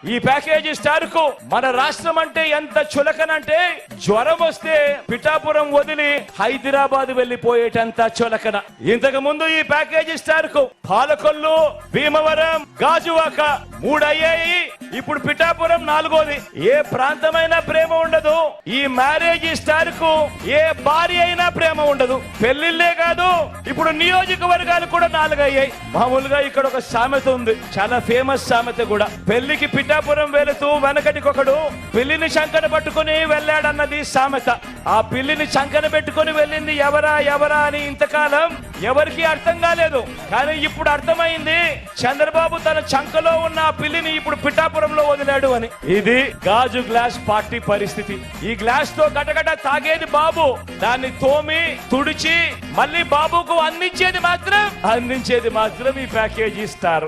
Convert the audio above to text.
ఈ package star కు మన రాష్ట్రం అంటే ఎంత చులకనంటే జ్వరం వస్తే పిఠాపురం వదిలి హైదరాబాద్ వెళ్లిపోయేటంత చులకన. ఇంతకు ముందు ఈ ప్యాకేజీ స్టార్ కు పాలకొల్లు, భీమవరం, గాజువాక 3 అయ్యాయి. ఇప్పుడు పిఠాపురం 4వది. ఏ ప్రాంతమైనా ప్రేమ ఉండదు. ఈ మ్యారేజీ స్టార్ కు ఏ భార్య అయినా ప్రేమ ఉండదు. పెళ్లిళ్లే కాదు, ఇప్పుడు నియోజకవర్గాలు కూడా 4 అయ్యాయి. మామూలుగా ఇక్కడ ఒక సామెత ఉంది, చాలా ఫేమస్ సామెత కూడా. పెళ్లికి పిఠాపురం వెళుతూ వెనకటికొకడు పిల్లిని చంకన పట్టుకుని వెళ్ళాడన్నది సామెత. ఆ పిల్లిని చంకన పెట్టుకుని వెళ్ళింది ఎవరా ఎవరా అని ఇంతకాలం ఎవరికి అర్థం కాలేదు. కానీ ఇప్పుడు అర్థమైంది, చంద్రబాబు తన చంకలో ఉన్న ఆ పిల్లిని ఇప్పుడు పిఠాపురంలో వదిలాడు అని. ఇది గాజు గ్లాస్ పార్టీ పరిస్థితి. ఈ గ్లాస్ తో గటగట తాగేది బాబు, దాన్ని తోమి తుడిచి మళ్ళీ బాబుకు అందించేది మాత్రం ఈ ప్యాకేజీ స్టార్.